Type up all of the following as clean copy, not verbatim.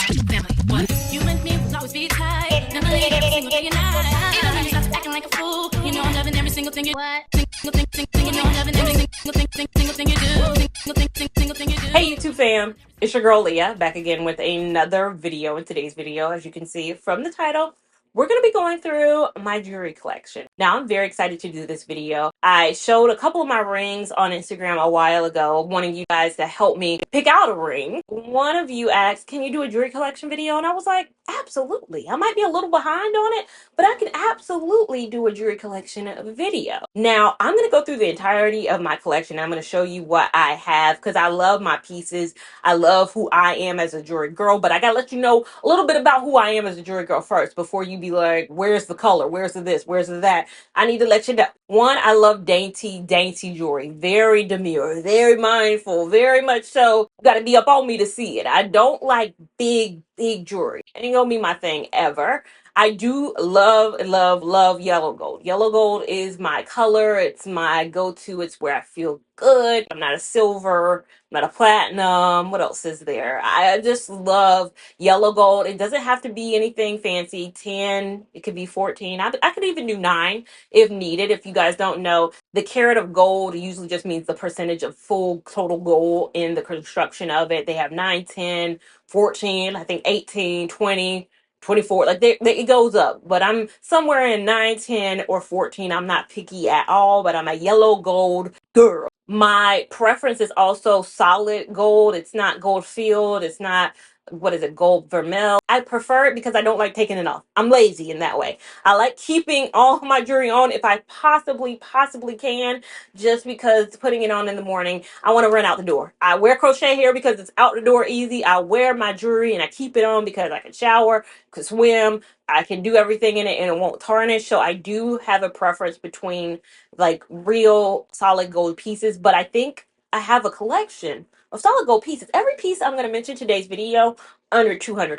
family. What? You and me will always be tight. Never leave every single day and night. Even when you start acting like a fool, you know I'm loving every single thing you what? Single thing, you know I'm loving every single thing you do. Single thing you do. Hey YouTube fam, it's your girl Leah back again with another video. In today's video, as you can see from the title, we're going to be going through my jewelry collection. Now, I'm very excited to do this video. I showed a couple of my rings on Instagram a while ago, wanting you guys to help me pick out a ring. One of you asked, can you do a jewelry collection video? And I was like, absolutely. I might be a little behind on it, but I can absolutely do a jewelry collection video. Now, I'm going to go through the entirety of my collection. I'm going to show you what I have because I love my pieces. I love who I am as a jewelry girl, but I got to let you know a little bit about who I am as a jewelry girl first before you be like, where's the color? Where's the this? Where's the that? I need to let you know. One, I love dainty jewelry. Very demure, very mindful, very much so. You got to be up on me to see it. I don't like big jewelry. It ain't gonna be my thing ever. I do love yellow gold. Yellow gold is my color. It's my go-to. It's where I feel good. I'm not a silver, I'm not a platinum. What else is there? I just love yellow gold. It doesn't have to be anything fancy. 10, it could be 14. I could even do 9 if needed. If you guys don't know, the carat of gold usually just means the percentage of full total gold in the construction of it. They have 9, 10, 14, I think 18, 20. 24, like it goes up, but I'm somewhere in 9, 10, or 14. I'm not picky at all, but I'm a yellow gold girl. My preference is also solid gold. It's not gold filled. It's not, what is it, gold vermeil. I prefer it because I don't like taking it off. I'm lazy in that way. I like keeping all my jewelry on if I possibly can, just because putting it on in the morning, I want to run out the door. I wear crochet here because it's out the door easy. I wear my jewelry and I keep it on because I can shower, could swim, I can do everything in it and it won't tarnish. So I do have a preference between like real solid gold pieces, but I think I have a collection of solid gold pieces. Every piece I'm going to mention today's video under $200.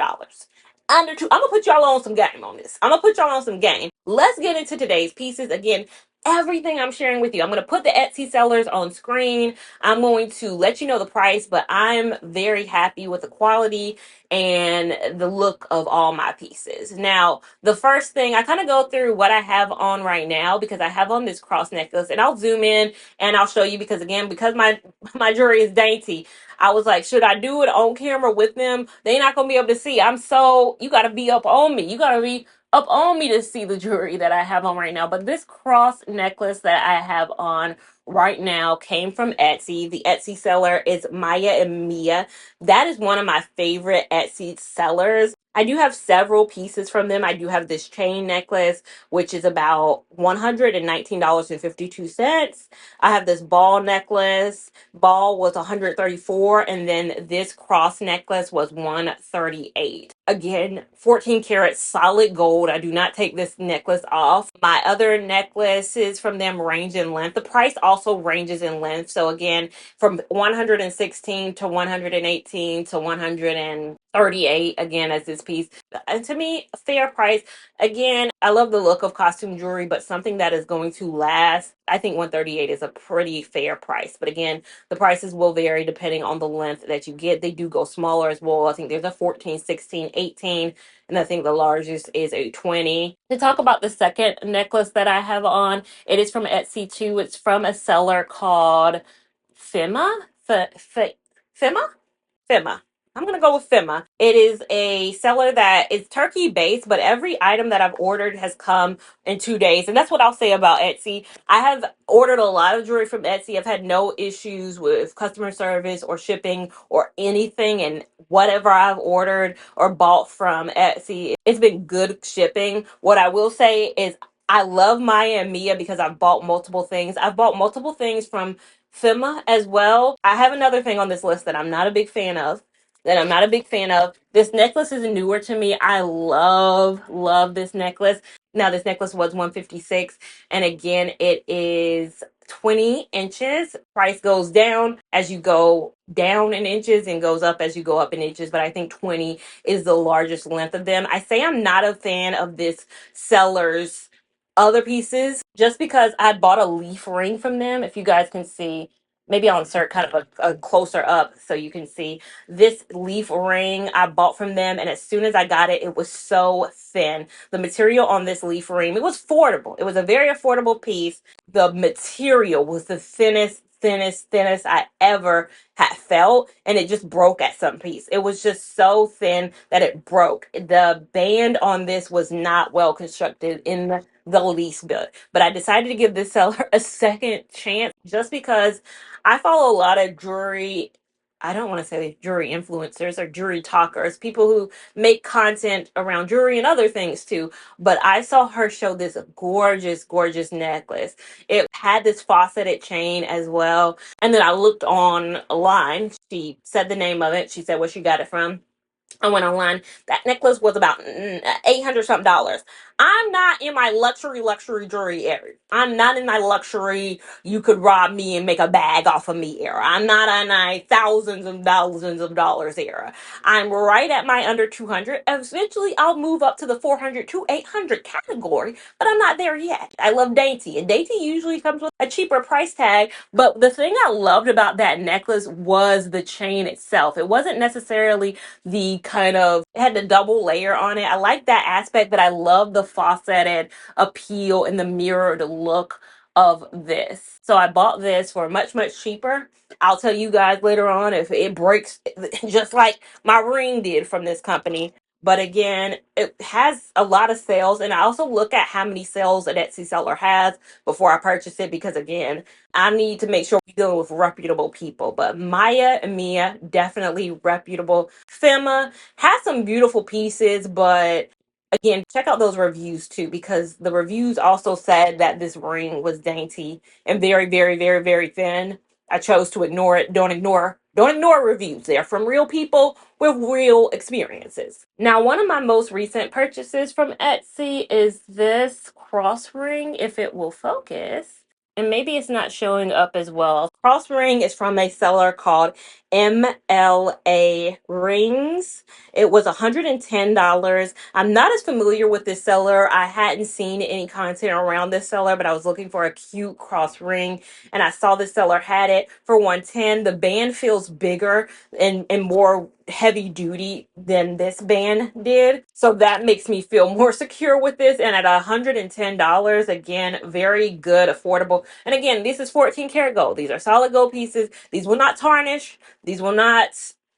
I'm gonna put y'all on some game on this. I'm gonna put y'all on some game. Let's get into today's pieces. Again, everything I'm sharing with you, I'm going to put the Etsy sellers on screen. I'm going to let you know the price, but I'm very happy with the quality and the look of all my pieces. Now, the first thing, I kind of go through what I have on right now because I have on this cross necklace, and I'll zoom in and I'll show you because, again, because my jewelry is dainty, I was like, should I do it on camera with them? They're not going to be able to see. You got to be up on me. You got to be up on me to see the jewelry that I have on right now. But this cross necklace that I have on right now came from Etsy. The Etsy seller is Maya and Mia. That is one of my favorite Etsy sellers. I do have several pieces from them. I do have this chain necklace, which is about $119.52. I have this ball necklace. Ball was $134, and then this cross necklace was $138. Again, 14 karat solid gold. I do not take this necklace off. My other necklaces from them range in length. The price also ranges in length. So again, from 116 to 118 to 138, again, as this piece. And to me, a fair price. Again, I love the look of costume jewelry, but something that is going to last, I think 138 is a pretty fair price. But again, the prices will vary depending on the length that you get. They do go smaller as well. I think there's a 14, 16, 18, and I think the largest is a 20. To talk about the second necklace that I have on, it is from Etsy too. It's from a seller called Fema. Fema. I'm going to go with Fema. It is a seller that is Turkey based, but every item that I've ordered has come in 2 days. And that's what I'll say about Etsy. I have ordered a lot of jewelry from Etsy. I've had no issues with customer service or shipping or anything. And whatever I've ordered or bought from Etsy, it's been good shipping. What I will say is I love Maya and Mia because I've bought multiple things. I've bought multiple things from Fema as well. I have another thing on this list that I'm not a big fan of. This necklace is newer to me. I love this necklace. Now, this necklace was $156, and again, it is 20 inches. Price goes down as you go down in inches and goes up as you go up in inches, but I think 20 is the largest length of them. I say I'm not a fan of this seller's other pieces just because I bought a leaf ring from them. If you guys can see, maybe I'll insert kind of a closer up so you can see this leaf ring I bought from them. And as soon as I got it, it was so thin. The material on this leaf ring, it was affordable. It was a very affordable piece. The material was the thinnest I ever had felt, and it just broke at some piece. It was just so thin that it broke. The band on this was not well constructed in the least bit, but I decided to give this seller a second chance just because I follow a lot of jewelry. I don't want to say jewelry influencers or jewelry talkers, people who make content around jewelry and other things too. But I saw her show this gorgeous necklace. It had this faceted chain as well. And then I looked online. She said the name of it. She said where she got it from. I went online. That necklace was about 800 something dollars. I'm not in my luxury jewelry era. I'm not in my luxury, you could rob me and make a bag off of me era. I'm not in my thousands of dollars era. I'm right at my under 200. Eventually, I'll move up to the 400 to 800 category, but I'm not there yet. I love dainty, and dainty usually comes with a cheaper price tag. But the thing I loved about that necklace was the chain itself. It wasn't necessarily the kind of, it had the double layer on it. I like that aspect, but I love the faceted appeal and the mirrored look of this. So I bought this for much cheaper. I'll tell you guys later on if it breaks just like my ring did from this company. But again, it has a lot of sales, and I also look at how many sales an Etsy seller has before I purchase it, because again, I need to make sure we're dealing with reputable people. But Maya and Mia, definitely reputable. Fema has some beautiful pieces, but again, check out those reviews too, because the reviews also said that this ring was dainty and very thin. I chose to ignore it. Don't ignore reviews. They're from real people with real experiences. Now, one of my most recent purchases from Etsy is this cross ring, if it will focus. And maybe it's not showing up as well. Cross ring is from a seller called MLA Rings. It was $110. I'm not as familiar with this seller. I hadn't seen any content around this seller, but I was looking for a cute cross ring, and I saw this seller had it for 110. The band feels bigger and more heavy duty than this band did, so that makes me feel more secure with this. And at $110, again, very good, affordable. And again, this is 14 karat gold. These are solid gold pieces. These will not tarnish. These will not,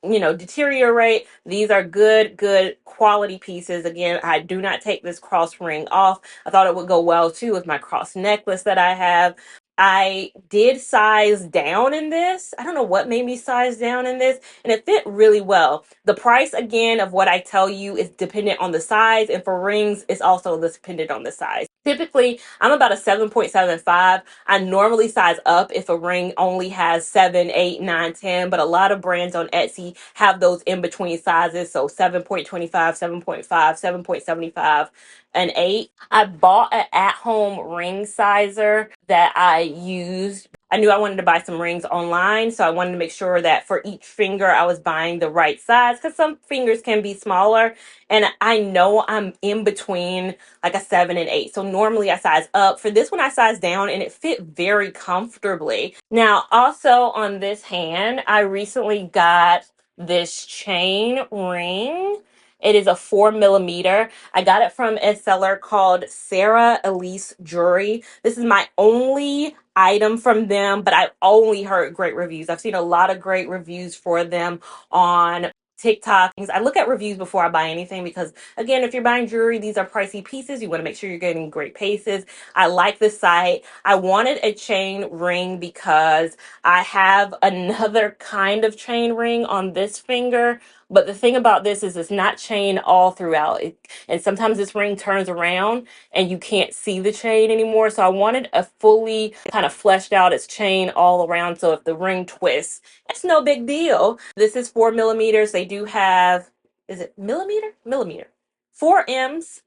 deteriorate. These are good quality pieces. Again, I do not take this cross ring off. I thought it would go well too with my cross necklace that I have. I did size down in this. I don't know what made me size down in this, and it fit really well. The price, again, of what I tell you is dependent on the size, and for rings, it's also dependent on the size. Typically, I'm about a 7.75. I normally size up if a ring only has 7, 8, 9, 10, but a lot of brands on Etsy have those in between sizes. So 7.25, 7.5, 7.75, and 8. I bought an at-home ring sizer that I used. I knew I wanted to buy some rings online, so I wanted to make sure that for each finger I was buying the right size, because some fingers can be smaller, and I know I'm in between like a 7 and 8. So normally I size up. For this one, I size down, and it fit very comfortably. Now, also on this hand, I recently got this chain ring. It is a 4 millimeter. I got it from a seller called Sarah Elise Jewelry. This is my only item from them, but I've only heard great reviews. I've seen a lot of great reviews for them on TikTok. I look at reviews before I buy anything because, again, if you're buying jewelry, these are pricey pieces. You want to make sure you're getting great pieces. I like the site. I wanted a chain ring because I have another kind of chain ring on this finger. But the thing about this is it's not chain all throughout. And sometimes this ring turns around and you can't see the chain anymore. So I wanted a fully kind of fleshed out its chain all around. So if the ring twists, it's no big deal. This is 4 millimeters. They do have, is it millimeter? Millimeter. 4 M's.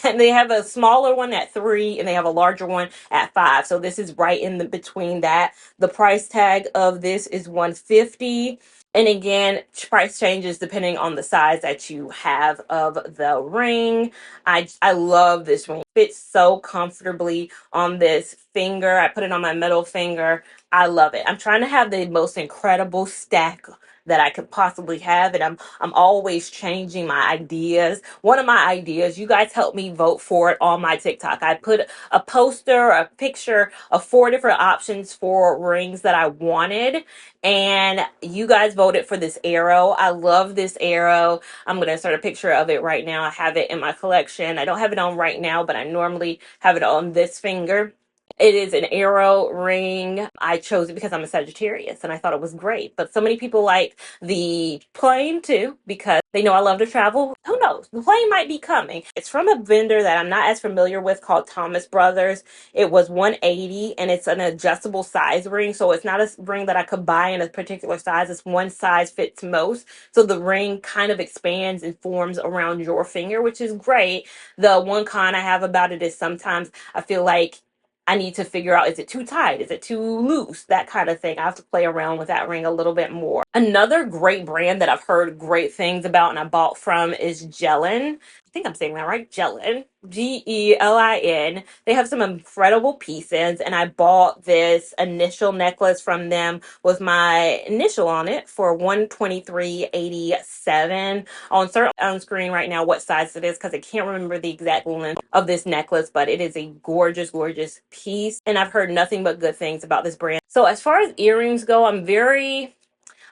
And they have a smaller one at 3, and they have a larger one at 5. So this is right in the between that. The price tag of this is $150. And again, price changes depending on the size that you have of the ring. I love this ring. It fits so comfortably on this finger. I put it on my middle finger. I love it. I'm trying to have the most incredible stack that I could possibly have, and I'm always changing my ideas. One of my ideas, you guys helped me vote for it on my TikTok. I put a poster, a picture of 4 different options for rings that I wanted, and you guys voted for this arrow. I love this arrow. I'm going to insert a picture of it right now. I have it in my collection. I don't have it on right now, but I normally have it on this finger. It is an arrow ring. I chose it because I'm a Sagittarius and I thought it was great. But so many people like the plain too because they know I love to travel. Who knows? The plain might be coming. It's from a vendor that I'm not as familiar with called Thomas Brothers. It was $180 and it's an adjustable size ring. So it's not a ring that I could buy in a particular size. It's one size fits most. So the ring kind of expands and forms around your finger, which is great. The one con I have about it is sometimes I feel like I need to figure out, is it too tight? Is it too loose? That kind of thing. I have to play around with that ring a little bit more. Another great brand that I've heard great things about and I bought from is Jellin. I think I'm saying that right. Jellin. Gelin. They have some incredible pieces, and I bought this initial necklace from them with my initial on it for $123.87. I'll insert on screen right now what size it is because I can't remember the exact length of this necklace, but it is a gorgeous, gorgeous piece, and I've heard nothing but good things about this brand. So as far as earrings go, I'm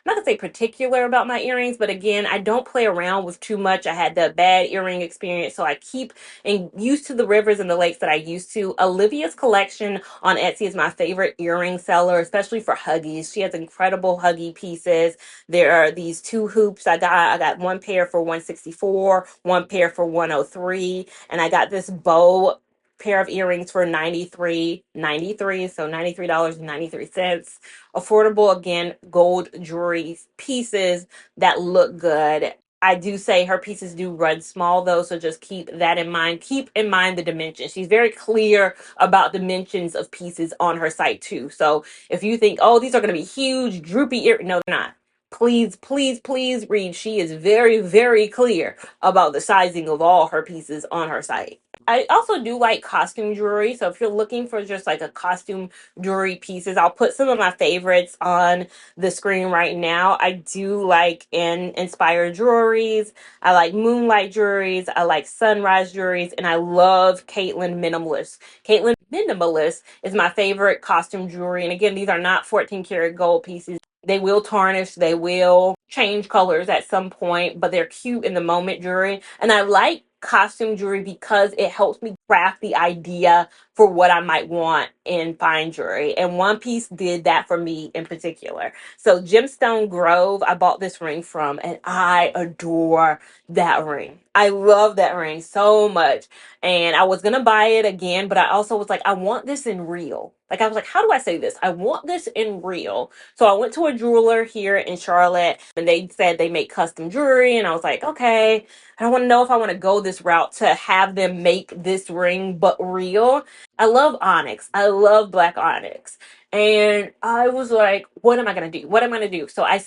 not gonna say particular about my earrings, but again, I don't play around with too much. I had the bad earring experience, so I keep and used to the rivers and the lakes that I used to. Olivia's collection on Etsy is my favorite earring seller, especially for huggies. She has incredible huggy pieces. There are these 2 hoops I got one pair for $164, one pair for $103, and I got this bow pair of earrings for $93.93, so $93.93. Affordable, again, gold jewelry pieces that look good. I do say her pieces do run small though, so just keep that in mind. Keep in mind the dimensions. She's very clear about dimensions of pieces on her site too. So if you think, oh, these are going to be huge, droopy ear, no, they're not. Please, please, please read. She is very, very clear about the sizing of all her pieces on her site. I also do like costume jewelry. So if you're looking for just like a costume jewelry pieces, I'll put some of my favorites on the screen right now. I do like inspirejewelries. I like Moonlight Jewelries. I like SunriseJewelleries, and I love CaitlynMinimalist. CaitlynMinimalist is my favorite costume jewelry. And again, these are not 14 karat gold pieces. They will tarnish, they will change colors at some point, but they're cute in the moment jewelry. And I like costume jewelry because it helps me craft the idea for what I might want in fine jewelry. And one piece did that for me in particular. So Gemstone Grove, I bought this ring from, and I adore that ring. I love that ring so much. And I was going to buy it again, but I also was like, I want this in real. Like, I was like, how do I say this? I want this in real. So I went to a jeweler here in Charlotte, and they said they make custom jewelry. And I was like, okay, I want to know if I want to go this route to have them make this ring, but real. I love onyx. I love black onyx. And I was like, what am I going to do? What am I going to do? So I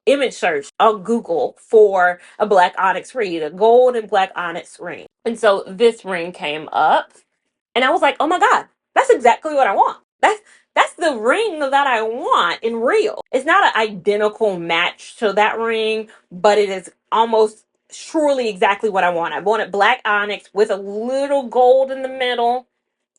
image search on Google for a black onyx ring, a gold and black onyx ring. And so this ring came up, and I was like, oh my God, that's exactly what I want. That's the ring that I want in real. It's not an identical match to that ring, but it is almost surely exactly what I want. I wanted black onyx with a little gold in the middle,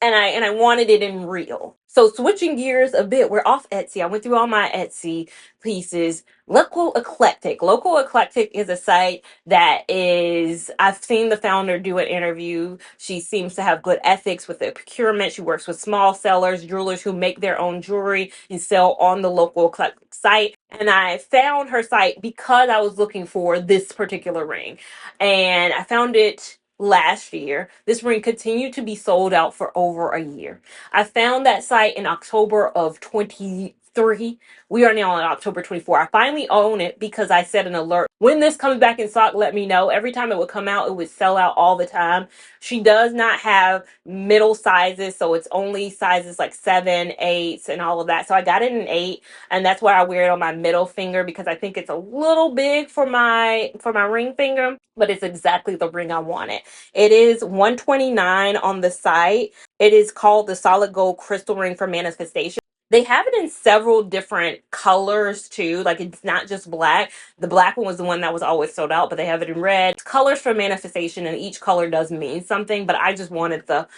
and I wanted it in real. So switching gears a bit, we're off Etsy. I went through all my Etsy pieces. Local Eclectic. Local Eclectic is a site that I've seen the founder do an interview. She seems to have good ethics with the procurement. She works with small sellers, jewelers who make their own jewelry and sell on the Local Eclectic site. And I found her site because I was looking for this particular ring. And I found it last year. This ring continued to be sold out for over a year. I found that site in October of 2015. 23. We are now on October 24. I finally own it because I set an alert. When this comes back in stock, let me know. Every time it would come out, it would sell out all the time. She does not have middle sizes, so it's only sizes like 7, 8s, and all of that. So I got it in 8, and that's why I wear it on my middle finger because I think it's a little big for my ring finger, but it's exactly the ring I wanted. It is $129 on the site. It is called the Solid Gold Crystal Ring for Manifestation. They have it in several different colors too. Like, it's not just black. The black one was the one that was always sold out, but they have it in red. It's colors for manifestation, and each color does mean something. But I just wanted the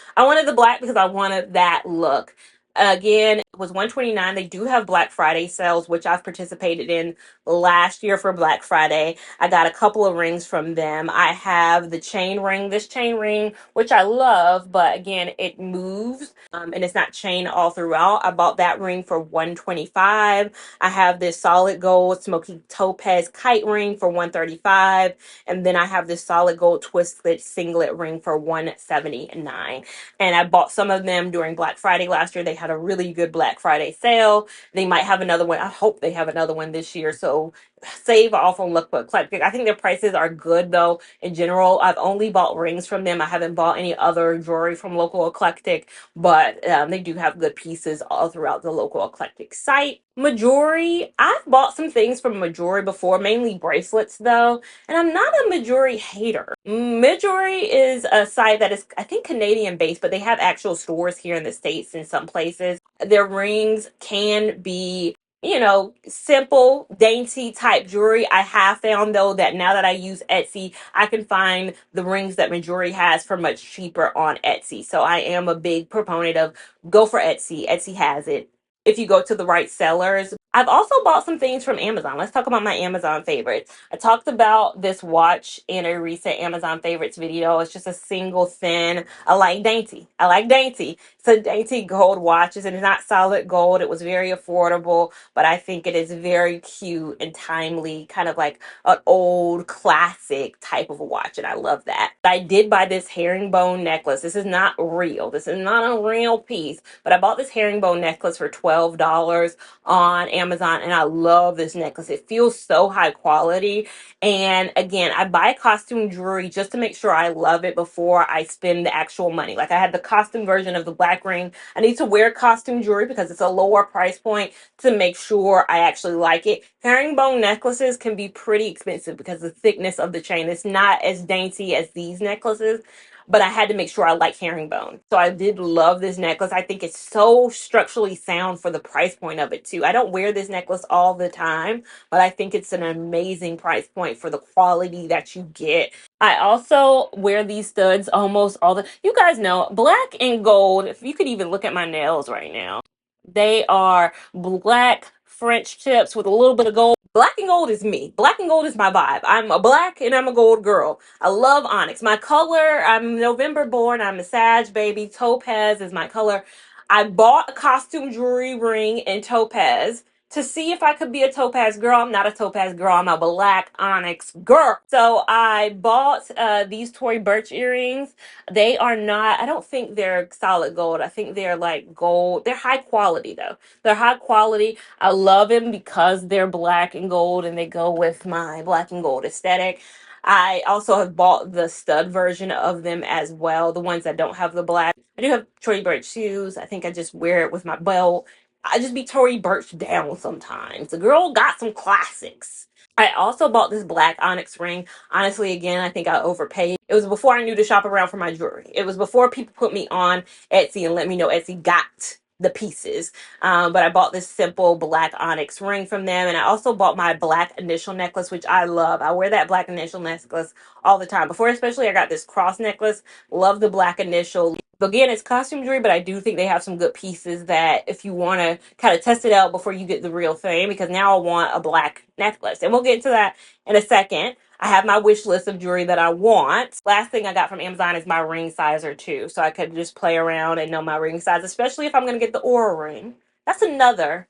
black because I wanted that look. Again, it was $129. They do have Black Friday sales, which I've participated in last year for Black Friday. I got a couple of rings from them. I have the chain ring, this chain ring, which I love, but again, it moves, and it's not chain all throughout. I bought that ring for $125. I have this solid gold Smoky topaz kite ring for $135, and then I have this solid gold twisted singlet ring for $179. And I bought some of them during Black Friday last year. They had a really good Black Friday sale. They might have another one. I hope they have another one this year. So save off on Eclectic. I think their prices are good though. In general, I've only bought rings from them. I haven't bought any other jewelry from local Eclectic, but they do have good pieces all throughout the local Eclectic site. Majori, I've bought some things from Majori before, mainly bracelets though, and I'm not a Majori hater. Majori is a site that is, I think, Canadian based, but they have actual stores here in the States in some places. Their rings can be, simple, dainty type jewelry. I have found though that now that I use Etsy, I can find the rings that Majori has for much cheaper on Etsy. So I am a big proponent of go for Etsy. Etsy has it if you go to the right sellers. I've also bought some things from Amazon. Let's talk about my Amazon favorites. I talked about this watch in a recent Amazon favorites video. It's just a single thin. I like dainty. It's a dainty gold watch. It's not solid gold. It was very affordable, but I think it is very cute and timely, kind of like an old classic type of a watch, and I love that. I did buy this herringbone necklace. This is not real. This is not a real piece, but I bought this herringbone necklace for $12 on Amazon, and I love this necklace. It feels so high quality. And again, I buy costume jewelry just to make sure I love it before I spend the actual money. Like, I had the costume version of the black ring. I need to wear costume jewelry because it's a lower price point to make sure I actually like it. Herringbone necklaces can be pretty expensive because of the thickness of the chain. It's not as dainty as these necklaces, but I had to make sure I like herringbone. So I did love this necklace. I think it's so structurally sound for the price point of it too. I don't wear this necklace all the time, but I think it's an amazing price point for the quality that you get. I also wear these studs almost all the, you guys know, black and gold. If you could even look at my nails right now, they are black French tips with a little bit of gold. Black and gold is me. Black and gold is my vibe. I'm a black and I'm a gold girl. I love onyx. My color, I'm November born. I'm a Sag baby. Topaz is my color. I bought a costume jewelry ring in topaz to see if I could be a topaz girl. I'm not a topaz girl. I'm a black onyx girl. So I bought these Tory Burch earrings. They are not, I don't think they're solid gold. I think they're like gold. They're high quality though. They're high quality. I love them because they're black and gold and they go with my black and gold aesthetic. I also have bought the stud version of them as well, the ones that don't have the black. I do have Tory Burch shoes. I think I just wear it with my belt. I just be Tory Burch down sometimes. The girl got some classics. I also bought this black onyx ring. Honestly, again, I think I overpaid. It was before I knew to shop around for my jewelry. It was before people put me on Etsy and let me know Etsy got the pieces. But I bought this simple black onyx ring from them. And I also bought my black initial necklace, which I love. I wear that black initial necklace all the time. Before, especially, I got this cross necklace. Love the black initial. Again, it's costume jewelry, but I do think they have some good pieces that if you want to kind of test it out before you get the real thing, because now I want a black necklace. And we'll get into that in a second. I have my wish list of jewelry that I want. Last thing I got from Amazon is my ring sizer too. So I could just play around and know my ring size, especially if I'm going to get the Aura ring. That's another.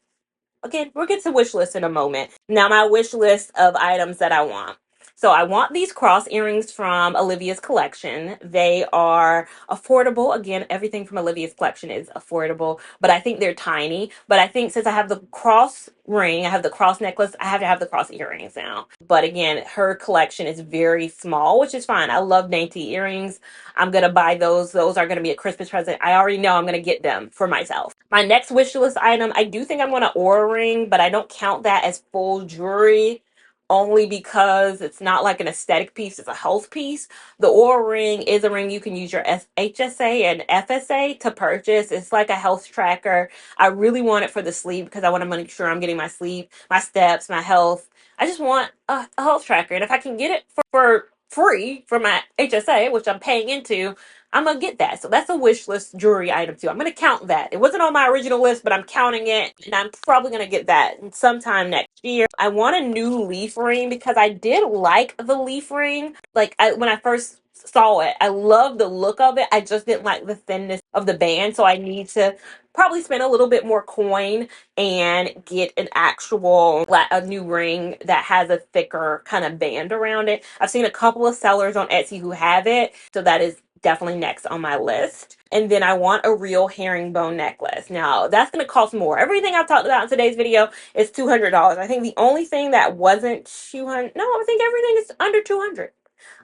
Again, we'll get to wish list in a moment. Now, my wish list of items that I want. So I want these cross earrings from Olivia's collection. They are affordable. Again, everything from Olivia's collection is affordable, but I think they're tiny. But I think since I have the cross ring, I have the cross necklace, I have to have the cross earrings now. But again, her collection is very small, which is fine. I love dainty earrings. I'm going to buy those. Those are going to be a Christmas present. I already know I'm going to get them for myself. My next wish list item, I do think I'm going to Aura ring, but I don't count that as full jewelry only because it's not like an aesthetic piece, it's a health piece. The Aura ring is a ring you can use your HSA and FSA to purchase. It's like a health tracker. I really want it for the sleep because I want to make sure I'm getting my sleep, my steps, my health. I just want a health tracker. And if I can get it for free for my HSA, which I'm paying into, I'm going to get that. So that's a wish list jewelry item too. I'm going to count that. It wasn't on my original list, but I'm counting it. And I'm probably going to get that sometime next year. I want a new leaf ring because I did like the leaf ring. Like when I first saw it, I loved the look of it. I just didn't like the thinness of the band. So I need to probably spend a little bit more coin and get an actual, like a new ring that has a thicker kind of band around it. I've seen a couple of sellers on Etsy who have it. So that is definitely next on my list. And then I want a real herringbone necklace. Now that's going to cost more. Everything I've talked about in today's video is $200. I think the only thing that wasn't 200, no, I think everything is under 200.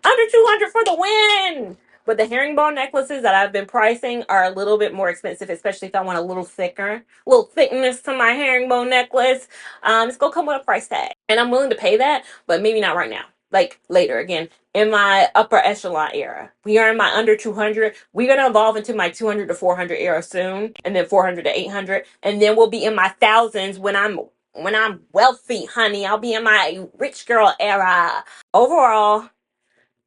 Under 200 for the win. But the herringbone necklaces that I've been pricing are a little bit more expensive, especially if I want a little thickness to my herringbone necklace. It's going to come with a price tag. And I'm willing to pay that, but maybe not right now. Like later, again, in my upper echelon era. We are in my under 200. We're going to evolve into my 200 to 400 era soon. And then 400 to 800. And then we'll be in my thousands when I'm wealthy, honey. I'll be in my rich girl era. Overall,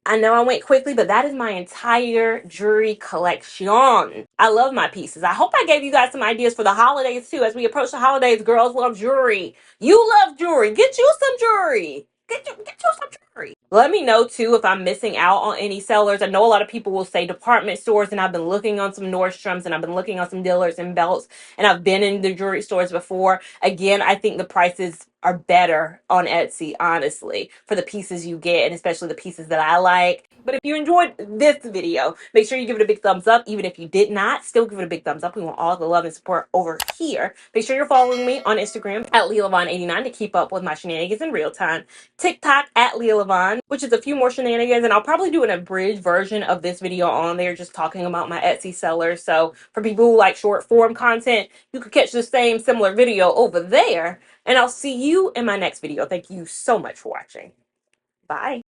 I know I went quickly, but that is my entire jewelry collection. I love my pieces. I hope I gave you guys some ideas for the holidays too. As we approach the holidays, girls love jewelry. You love jewelry. Get you some jewelry. Get you some jewelry. Let me know too if I'm missing out on any sellers. I know a lot of people will say department stores, and I've been looking on some Nordstroms, and I've been looking on some Dillard's and Belts, and I've been in the jewelry stores before. Again, I think the prices are better on Etsy, honestly, for the pieces you get, and especially the pieces that I like. But if you enjoyed this video, make sure you give it a big thumbs up. Even if you did not, still give it a big thumbs up. We want all the love and support over here. Make sure you're following me on Instagram at Lia Lavon 89 to keep up with my shenanigans in real time. TikTok at Lia Lavon, which is a few more shenanigans, and I'll probably do an abridged version of this video on there just talking about my Etsy sellers. So for people who like short form content, you could catch the same similar video over there. And I'll see you in my next video. Thank you so much for watching. Bye.